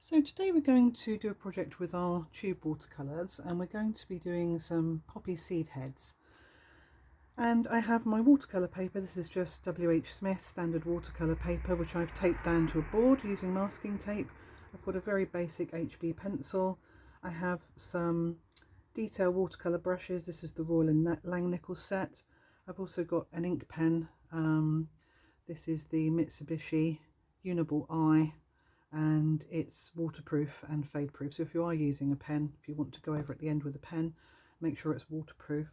So today we're going to do a project with our tube watercolours, and we're going to be doing some poppy seed heads. And I have my watercolour paper. This is just W.H. Smith standard watercolour paper, which I've taped down to a board using masking tape. I've got a very basic HB pencil. I have some detail watercolour brushes. This is the Royal and Langnickel set. I've also got an ink pen. This is the Mitsubishi Uniball Eye, and it's waterproof and fade proof. So if you are using a pen, if you want to go over at the end with a pen, make sure it's waterproof.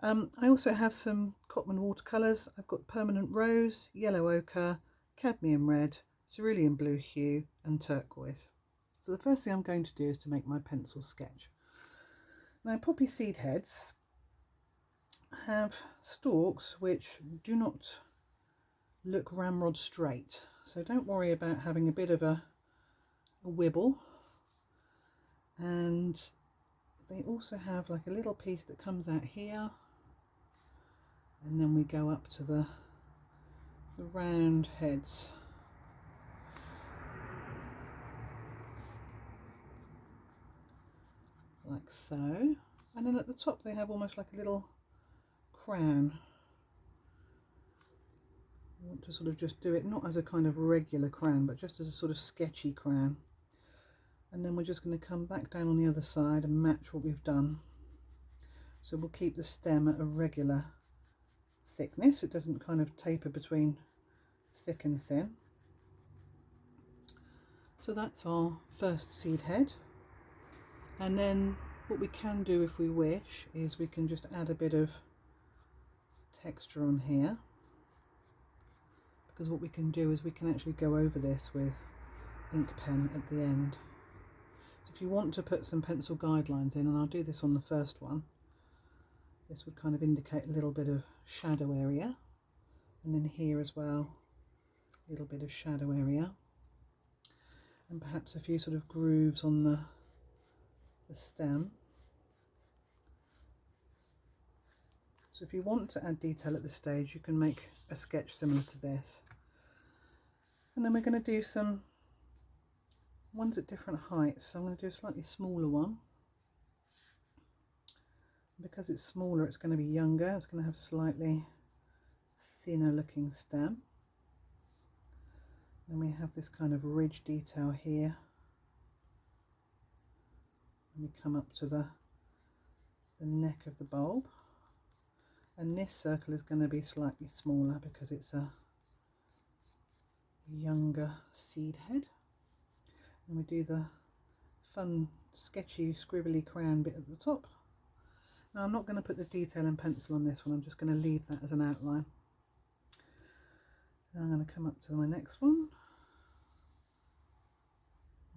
I also have some Cotman watercolours. I've got Permanent Rose, Yellow Ochre, Cadmium Red, Cerulean Blue Hue and Turquoise. So the first thing I'm going to do is to make my pencil sketch. Now, poppy seed heads have stalks which do not look ramrod straight, so don't worry about having a bit of a wibble. And they also have like a little piece that comes out here, and then we go up to the round heads. Like so. And then at the top they have almost like a little crown. I want to sort of just do it not as a kind of regular crown, but just as a sort of sketchy crown. And then we're just going to come back down on the other side and match what we've done. So we'll keep the stem at a regular thickness. It doesn't kind of taper between thick and thin. So that's our first seed head. And then what we can do if we wish is we can just add a bit of texture on here, because what we can do is we can actually go over this with ink pen at the end. So if you want to put some pencil guidelines in, and I'll do this on the first one, this would kind of indicate a little bit of shadow area, and then here as well a little bit of shadow area, and perhaps a few sort of grooves on the stem. So if you want to add detail at this stage, you can make a sketch similar to this. And then we're going to do some ones at different heights. So I'm going to do a slightly smaller one. Because it's smaller, it's going to be younger. It's going to have slightly thinner looking stem. Then we have this kind of ridge detail here. And we come up to the neck of the bulb. And this circle is going to be slightly smaller because it's a younger seed head. And we do the fun, sketchy, scribbly crown bit at the top. Now I'm not going to put the detail in pencil on this one, I'm just going to leave that as an outline. Now I'm going to come up to my next one.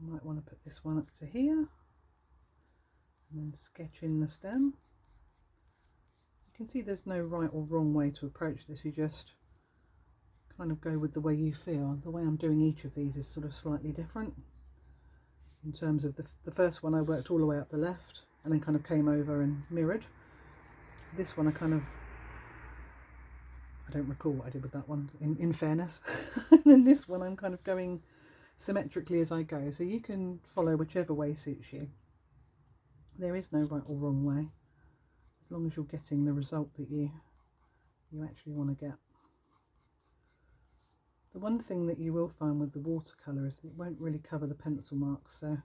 I might want to put this one up to here, and then sketch in the stem. You can see there's no right or wrong way to approach this, you just kind of go with the way you feel. The way I'm doing each of these is sort of slightly different. In terms of the first one, I worked all the way up the left and then kind of came over and mirrored. This one I don't recall what I did with that one, in fairness. And then this one I'm kind of going symmetrically as I go, so you can follow whichever way suits you. There is no right or wrong way, as long as you're getting the result that you actually want to get. The one thing that you will find with the watercolour is that it won't really cover the pencil marks, so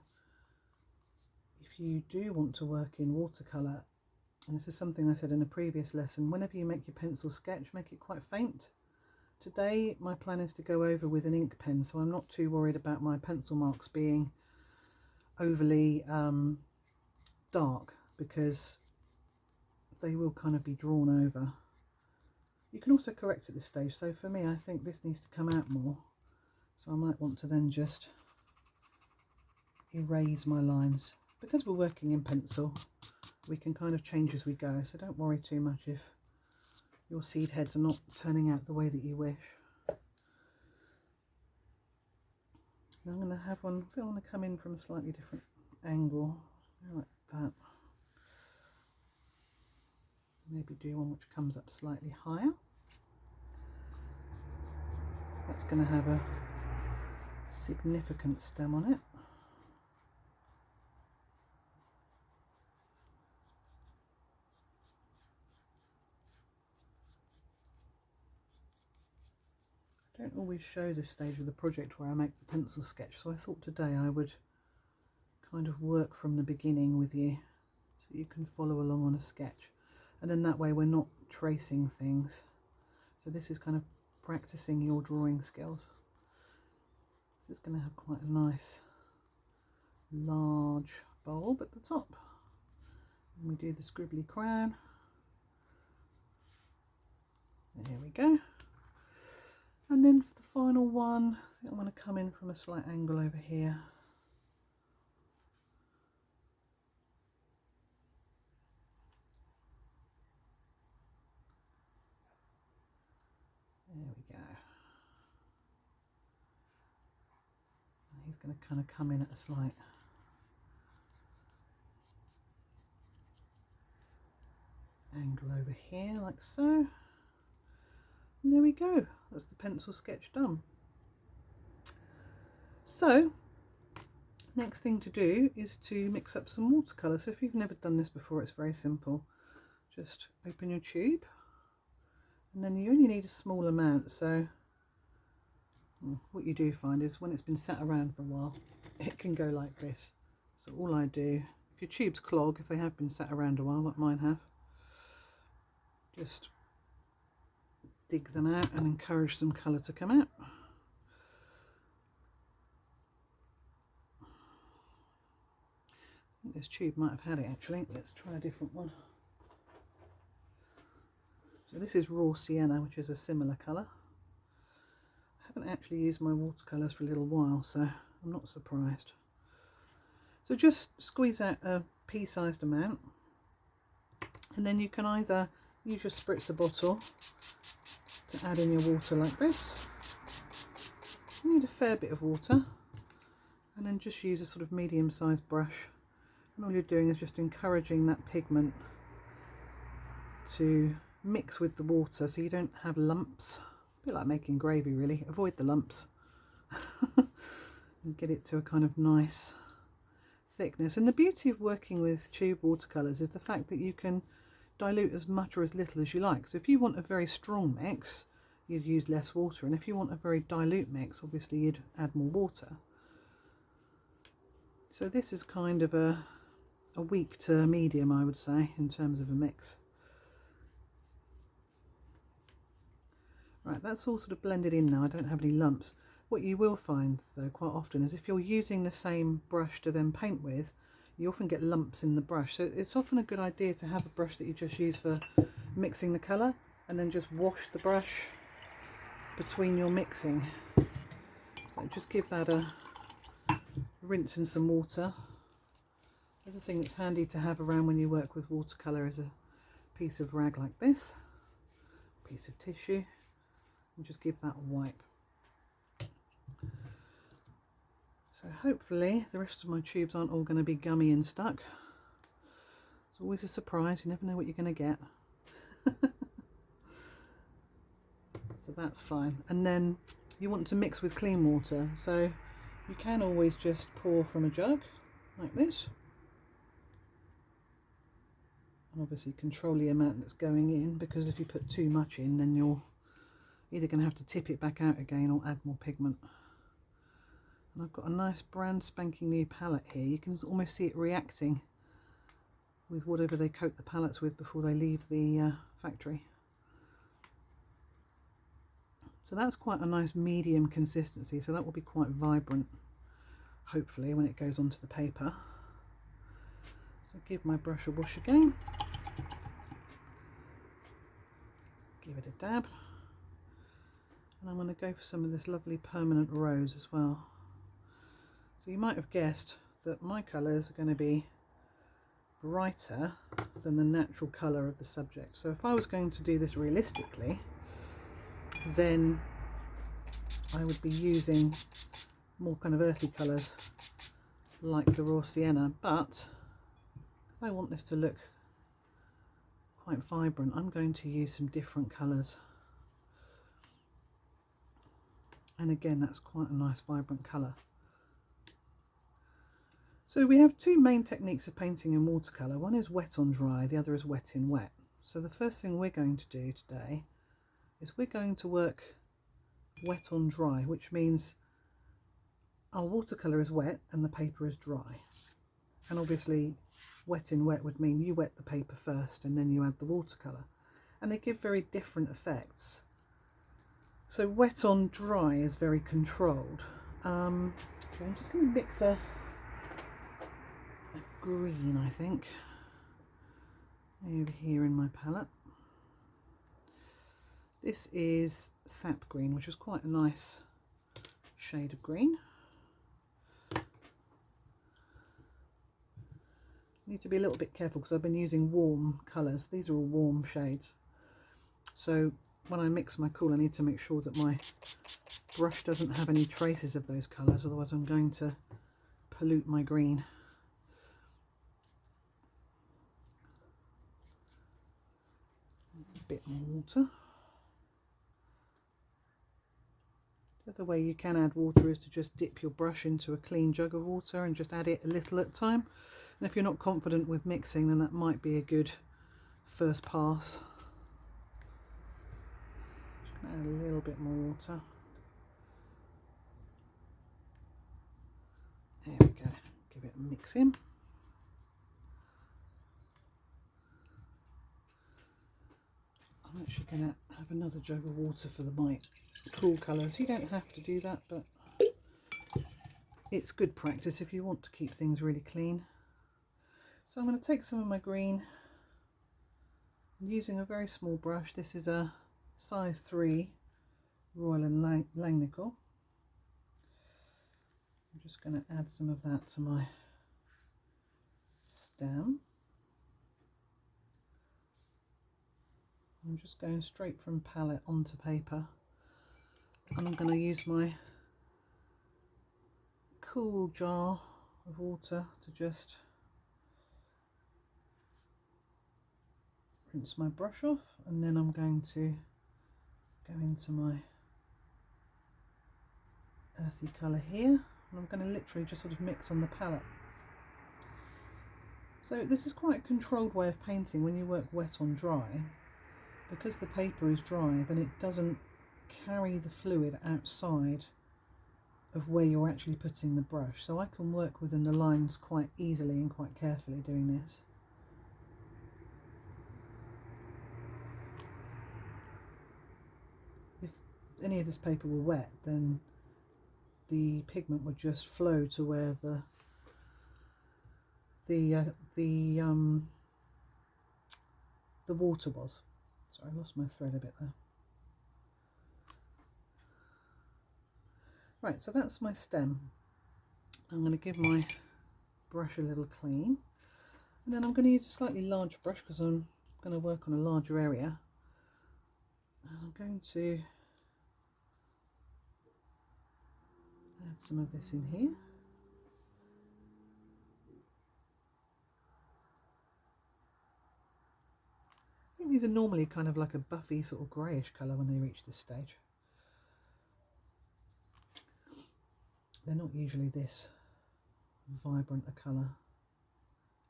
if you do want to work in watercolour, and this is something I said in a previous lesson, whenever you make your pencil sketch, make it quite faint. Today my plan is to go over with an ink pen, so I'm not too worried about my pencil marks being overly dark, because they will kind of be drawn over. You can also correct at this stage, so for me I think this needs to come out more, so I might want to then just erase my lines. Because we're working in pencil, we can kind of change as we go, so don't worry too much if your seed heads are not turning out the way that you wish. Now I'm going to have one, I want to come in from a slightly different angle, like that. Maybe do one which comes up slightly higher. That's going to have a significant stem on it. don't always show this stage of the project where I make the pencil sketch, so I thought today I would kind of work from the beginning with you so you can follow along on a sketch, and then that way we're not tracing things. So this is kind of practicing your drawing skills. This is going to have quite a nice large bulb at the top, and we do the scribbly crown. There we go. And then for the final one, I think I'm going to come in from a slight angle over here. There we go. And he's going to kind of come in at a slight angle over here, like so. And there we go, that's the pencil sketch done. So next thing to do is to mix up some watercolour. So if you've never done this before, it's very simple. Just open your tube, and then you only need a small amount. So what you do find is when it's been sat around for a while, it can go like this. So all I do, if your tubes clog, if they have been sat around a while like mine have, just dig them out and encourage some colour to come out. I think this tube might have had it actually. Let's try a different one. So this is raw sienna, which is a similar colour. I haven't actually used my watercolours for a little while, so I'm not surprised. So just squeeze out a pea-sized amount, and then you can either use your spritzer bottle to add in your water like this. You need a fair bit of water, and then just use a sort of medium-sized brush, and all you're doing is just encouraging that pigment to mix with the water so you don't have lumps. A bit like making gravy really, avoid the lumps and get it to a kind of nice thickness. And the beauty of working with tube watercolours is the fact that you can dilute as much or as little as you like. So if you want a very strong mix, you'd use less water, and if you want a very dilute mix, obviously you'd add more water. So this is kind of a weak to medium, I would say, in terms of a mix. Right, that's all sort of blended in now. I don't have any lumps. What you will find though quite often is if you're using the same brush to then paint with, you often get lumps in the brush. So it's often a good idea to have a brush that you just use for mixing the colour, and then just wash the brush between your mixing. So just give that a rinse in some water. The other thing that's handy to have around when you work with watercolour is a piece of rag like this, a piece of tissue, and just give that a wipe. So hopefully the rest of my tubes aren't all going to be gummy and stuck. It's always a surprise, you never know what you're going to get. So that's fine. And then you want to mix with clean water, so you can always just pour from a jug like this, and obviously control the amount that's going in, because if you put too much in, then you're either going to have to tip it back out again or add more pigment. And I've got a nice brand spanking new palette here. You can almost see it reacting with whatever they coat the palettes with before they leave the factory. So that's quite a nice medium consistency, so that will be quite vibrant, hopefully, when it goes onto the paper. So give my brush a wash again. Give it a dab. And I'm going to go for some of this lovely permanent rose as well. So you might have guessed that my colours are going to be brighter than the natural colour of the subject. So if I was going to do this realistically, then I would be using more kind of earthy colours like the raw sienna, but because I want this to look quite vibrant, I'm going to use some different colours. And again, that's quite a nice vibrant colour. So we have two main techniques of painting in watercolour. One is wet on dry, the other is wet in wet. So the first thing we're going to do today is we're going to work wet on dry, which means our watercolour is wet and the paper is dry. And obviously wet in wet would mean you wet the paper first and then you add the watercolour. And they give very different effects. So wet on dry is very controlled. I'm just going to mix a green, I think, over here in my palette. This is sap green, which is quite a nice shade of green. Need to be a little bit careful because I've been using warm colours. These are all warm shades. So when I mix my cool, I need to make sure that my brush doesn't have any traces of those colours, otherwise I'm going to pollute my green. A bit more water. The other way you can add water is to just dip your brush into a clean jug of water and just add it a little at a time. And if you're not confident with mixing, then that might be a good first pass. Just going to add a little bit more water. There we go. Give it a mix in. I'm actually going to have another jug of water for my cool colours. You don't have to do that, but it's good practice if you want to keep things really clean. So I'm going to take some of my green. I'm using a very small brush. This is a size 3 Royal and Langnickel. I'm just going to add some of that to my stem. I'm just going straight from palette onto paper, and I'm going to use my cool jar of water to just rinse my brush off, and then I'm going to go into my earthy colour here, and I'm going to literally just sort of mix on the palette. So this is quite a controlled way of painting when you work wet on dry. Because the paper is dry, then it doesn't carry the fluid outside of where you're actually putting the brush. So I can work within the lines quite easily and quite carefully doing this. If any of this paper were wet, then the pigment would just flow to where the water was. Sorry, I lost my thread a bit there. Right, so that's my stem. I'm going to give my brush a little clean, and then I'm going to use a slightly larger brush because I'm going to work on a larger area. And I'm going to add some of this in here. I think these are normally kind of like a buffy sort of greyish colour when they reach this stage. They're not usually this vibrant a colour,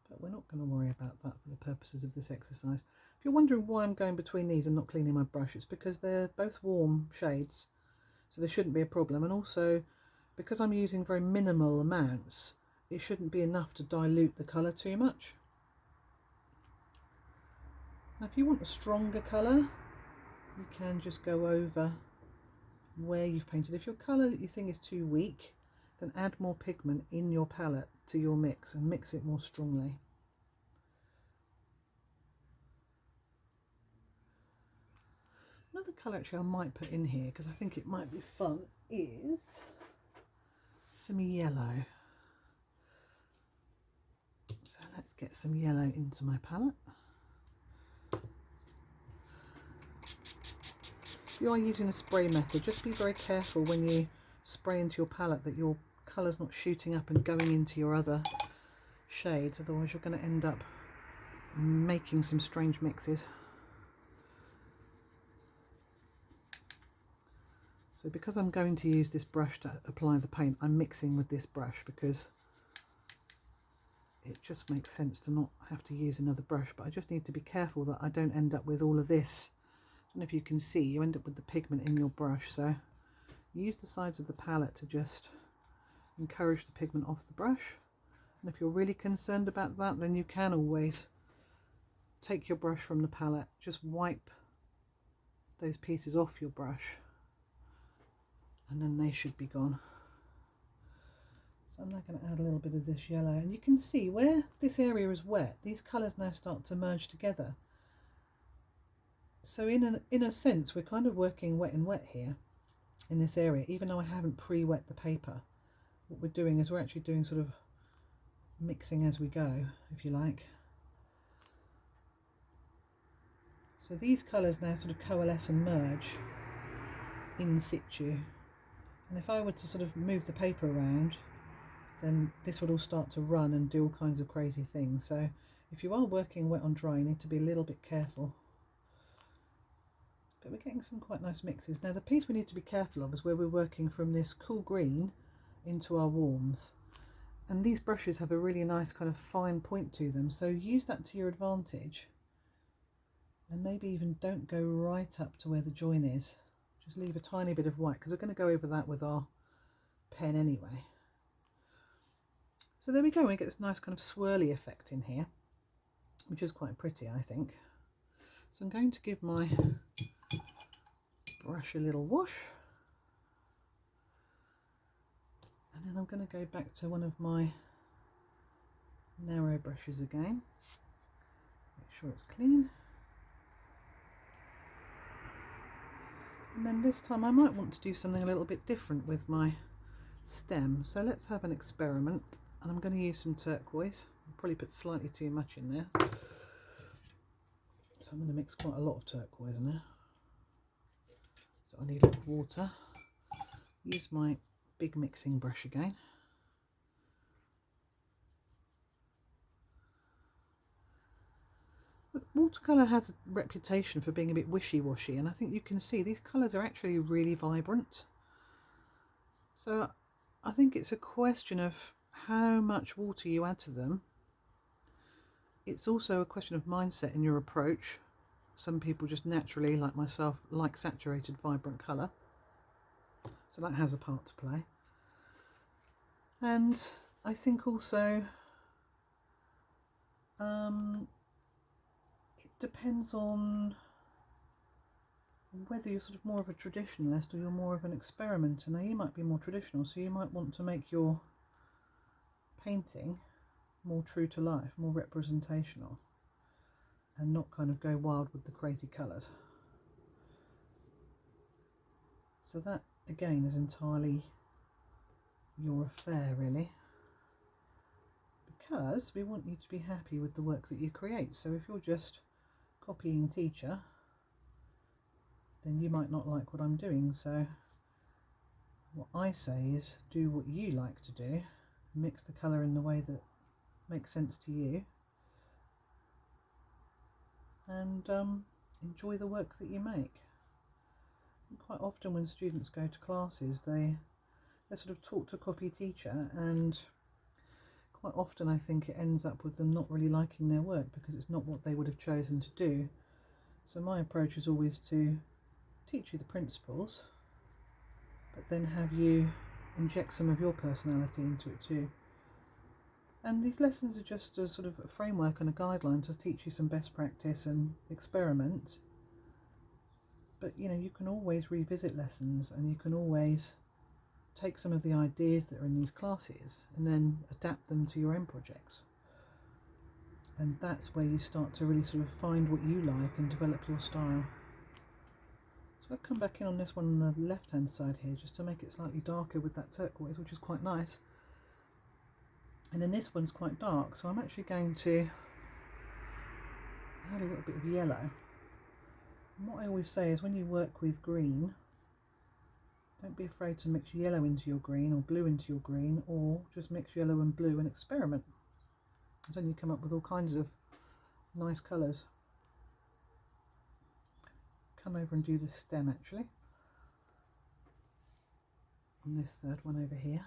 but we're not going to worry about that for the purposes of this exercise. If you're wondering why I'm going between these and not cleaning my brush, it's because they're both warm shades, so there shouldn't be a problem. And also, because I'm using very minimal amounts, it shouldn't be enough to dilute the colour too much. Now if you want a stronger colour, you can just go over where you've painted. If your colour that you think is too weak, then add more pigment in your palette to your mix and mix it more strongly. Another colour actually I might put in here because I think it might be fun is some yellow. So let's get some yellow into my palette. If you are using a spray method, just be very careful when you spray into your palette that your colour's not shooting up and going into your other shades, otherwise you're going to end up making some strange mixes. So because I'm going to use this brush to apply the paint, I'm mixing with this brush because it just makes sense to not have to use another brush, but I just need to be careful that I don't end up with all of this. I don't know if you can see, you end up with the pigment in your brush, so use the sides of the palette to just encourage the pigment off the brush. And if you're really concerned about that, then you can always take your brush from the palette, just wipe those pieces off your brush, and then they should be gone. So I'm now going to add a little bit of this yellow, and you can see where this area is wet, these colours now start to merge together. So in a sense, we're kind of working wet and wet here in this area, even though I haven't pre-wet the paper. What we're doing is we're actually doing sort of mixing as we go, if you like. So these colours now sort of coalesce and merge in situ. And if I were to sort of move the paper around, then this would all start to run and do all kinds of crazy things. So if you are working wet on dry, you need to be a little bit careful. But we're getting some quite nice mixes. Now the piece we need to be careful of is where we're working from this cool green into our warms. And these brushes have a really nice kind of fine point to them, so use that to your advantage. And maybe even don't go right up to where the join is. Just leave a tiny bit of white, because we're going to go over that with our pen anyway. So there we go, we get this nice kind of swirly effect in here, which is quite pretty, I think. So I'm going to give my brush a little wash, and then I'm going to go back to one of my narrow brushes again, make sure it's clean. And then this time I might want to do something a little bit different with my stem, so let's have an experiment. And I'm going to use some turquoise. I'll probably put slightly too much in there, so I'm going to mix quite a lot of turquoise in there. So I need a little water. Use my big mixing brush again. But watercolour has a reputation for being a bit wishy-washy, and I think you can see these colours are actually really vibrant. So I think it's a question of how much water you add to them. It's also a question of mindset in your approach. Some people just naturally, like myself, like saturated, vibrant colour. So that has a part to play. And I think also it depends on whether you're sort of more of a traditionalist or you're more of an experimenter. Now you might be more traditional, so you might want to make your painting more true to life, more representational, and not kind of go wild with the crazy colours. So that again is entirely your affair, really, because we want you to be happy with the work that you create. So if you're just copying teacher, then you might not like what I'm doing. So what I say is do what you like to do, mix the colour in the way that makes sense to you, and enjoy the work that you make. And quite often when students go to classes, they're sort of taught to copy teacher, and quite often I think it ends up with them not really liking their work because it's not what they would have chosen to do. So my approach is always to teach you the principles, but then have you inject some of your personality into it too. And these lessons are just a sort of a framework and a guideline to teach you some best practice and experiment. But you know, you can always revisit lessons, and you can always take some of the ideas that are in these classes and then adapt them to your own projects. And that's where you start to really sort of find what you like and develop your style. So I've come back in on this one on the left hand side here just to make it slightly darker with that turquoise, which is quite nice. And then this one's quite dark, so I'm actually going to add a little bit of yellow. And what I always say is when you work with green, don't be afraid to mix yellow into your green or blue into your green, or just mix yellow and blue and experiment. And then you come up with all kinds of nice colours. Come over and do the stem actually on this third one over here.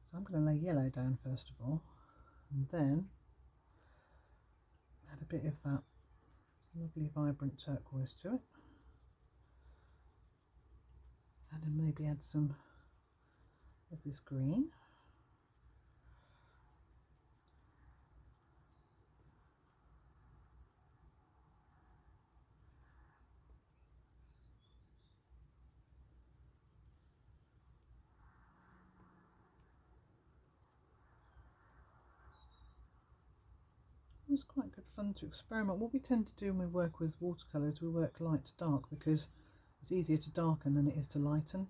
So I'm going to lay yellow down first of all, and then add a bit of that lovely vibrant turquoise to it. And then maybe add some of this green. It's quite good fun to experiment. What we tend to do when we work with watercolours, we work light to dark because it's easier to darken than it is to lighten.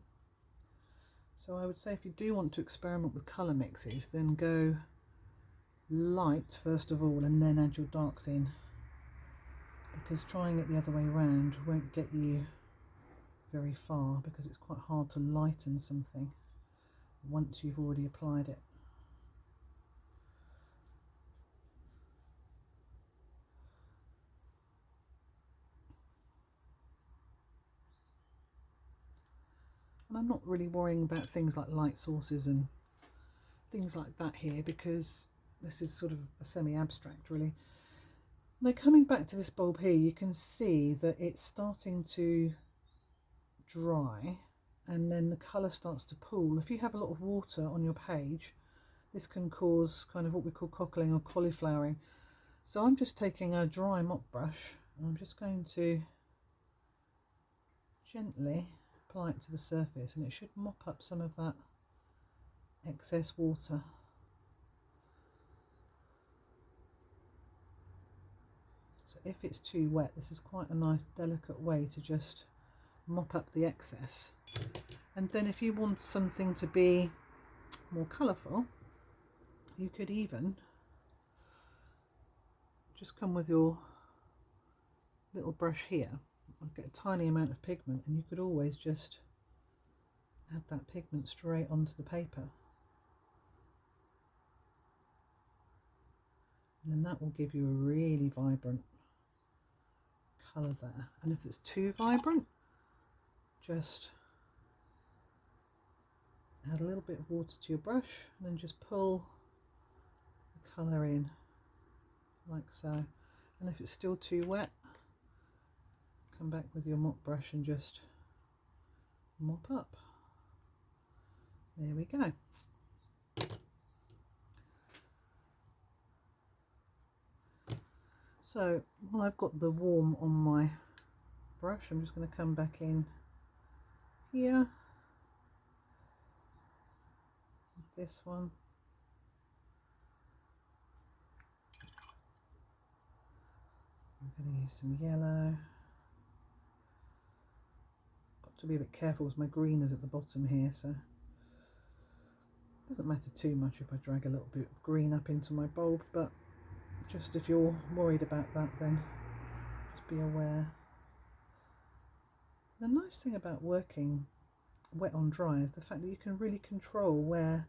So I would say if you do want to experiment with colour mixes, then go light first of all and then add your darks in, because trying it the other way around won't get you very far, because it's quite hard to lighten something once you've already applied it. And I'm not really worrying about things like light sources and things like that here, because this is sort of a semi-abstract really. Now coming back to this bulb here, you can see that it's starting to dry and then the colour starts to pool. If you have a lot of water on your page, this can cause kind of what we call cockling or cauliflowering. So I'm just taking a dry mop brush and I'm just going to gently apply it to the surface, and it should mop up some of that excess water. So if it's too wet, this is quite a nice delicate way to just mop up the excess. And then if you want something to be more colourful, you could even just come with your little brush here and get a tiny amount of pigment, and you could always just add that pigment straight onto the paper, and then that will give you a really vibrant colour there. And if it's too vibrant, just add a little bit of water to your brush and then just pull the colour in like so. And if it's still too wet, come back with your mop brush and just mop up. There we go. So while I've got the warm on my brush, I'm just going to come back in here with this one. I'm going to use some yellow. Got to be a bit careful as my green is at the bottom here, so it doesn't matter too much if I drag a little bit of green up into my bulb, but just if you're worried about that, then just be aware. The nice thing about working wet on dry is the fact that you can really control where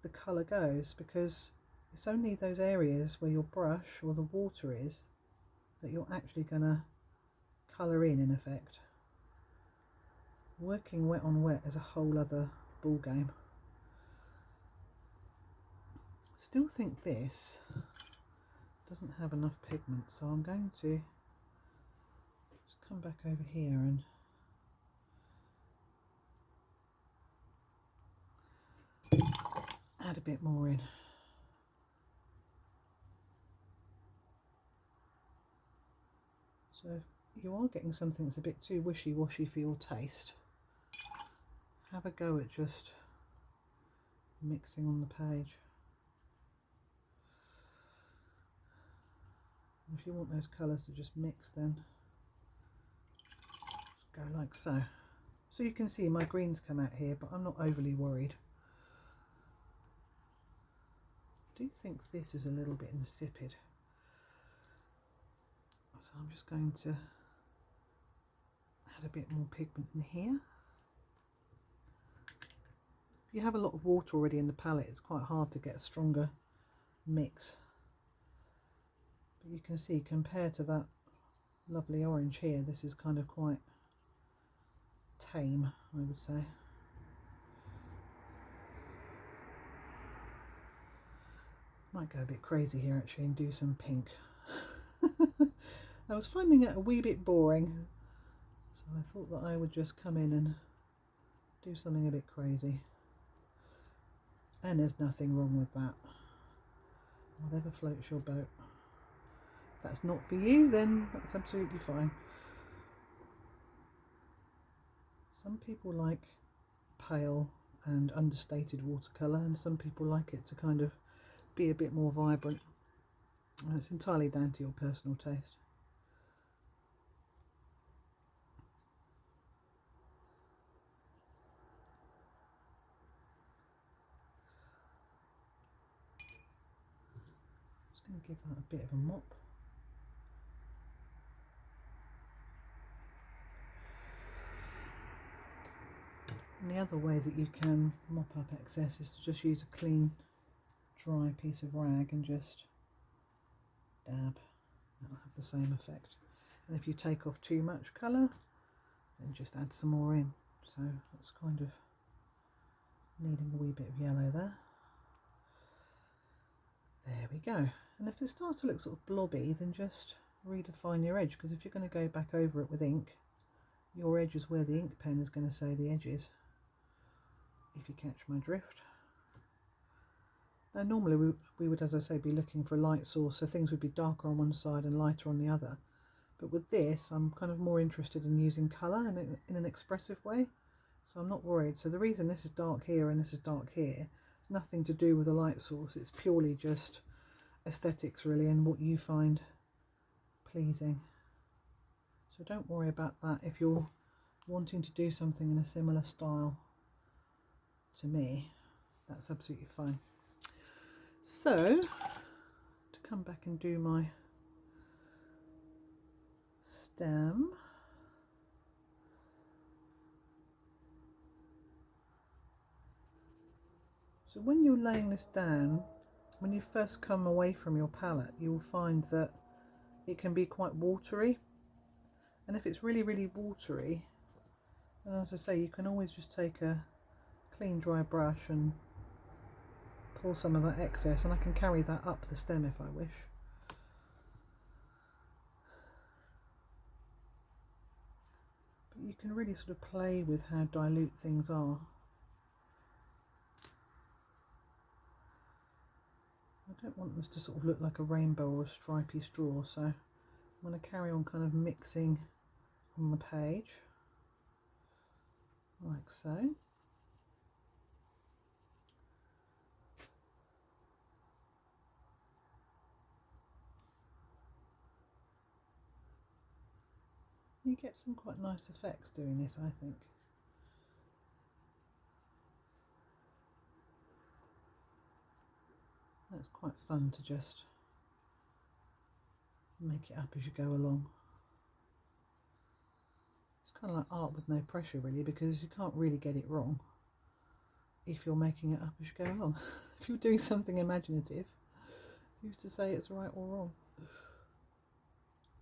the colour goes, because it's only those areas where your brush or the water is that you're actually going to colour in effect. Working wet on wet is a whole other ball game. Still think this doesn't have enough pigment, so I'm going to just come back over here and add a bit more in. So if you are getting something that's a bit too wishy-washy for your taste, have a go at just mixing on the page. If you want those colours to just mix, then just go like so. So you can see my greens come out here, but I'm not overly worried. I do think this is a little bit insipid, so I'm just going to add a bit more pigment in here. If you have a lot of water already in the palette, it's quite hard to get a stronger mix. But you can see, compared to that lovely orange here, this is kind of quite tame, I would say. Might go a bit crazy here actually and do some pink. I was finding it a wee bit boring, so I thought that I would just come in and do something a bit crazy. And there's nothing wrong with that. Whatever floats your boat. If that's not for you, then that's absolutely fine. Some people like pale and understated watercolour, and some people like it to kind of be a bit more vibrant. And it's entirely down to your personal taste. Just going to give that a bit of a mop. And the other way that you can mop up excess is to just use a clean, dry piece of rag and just dab. That'll have the same effect. And if you take off too much colour, then just add some more in. So that's kind of needing a wee bit of yellow there. There we go. And if it starts to look sort of blobby, then just redefine your edge, because if you're going to go back over it with ink, your edge is where the ink pen is going to say the edge is, if you catch my drift. Now normally we would, as I say, be looking for a light source, so things would be darker on one side and lighter on the other. But with this, I'm kind of more interested in using colour in an expressive way, so I'm not worried. So the reason this is dark here and this is dark here, it's nothing to do with the light source, it's purely just aesthetics really, and what you find pleasing. So don't worry about that if you're wanting to do something in a similar style to me, that's absolutely fine. So to come back and do my stem, so when you're laying this down, when you first come away from your palette, you'll find that it can be quite watery, and if it's really watery, then as I say, you can always just take a clean dry brush and pull some of that excess, and I can carry that up the stem if I wish. But you can really sort of play with how dilute things are. I don't want this to sort of look like a rainbow or a stripy straw, so I'm going to carry on kind of mixing on the page, like so. You get some quite nice effects doing this, I think. It's quite fun to just make it up as you go along. It's kind of like art with no pressure really, because you can't really get it wrong if you're making it up as you go along. If you're doing something imaginative, who's to say it's right or wrong?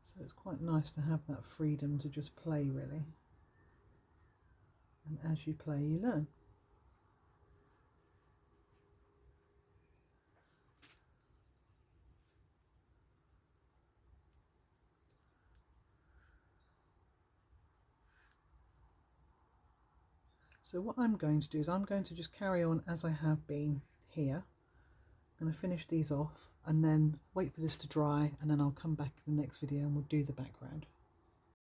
So it's quite nice to have that freedom to just play really. And as you play, you learn. So what I'm going to do is I'm going to just carry on as I have been here. I'm going to finish these off and then wait for this to dry, and then I'll come back in the next video and we'll do the background.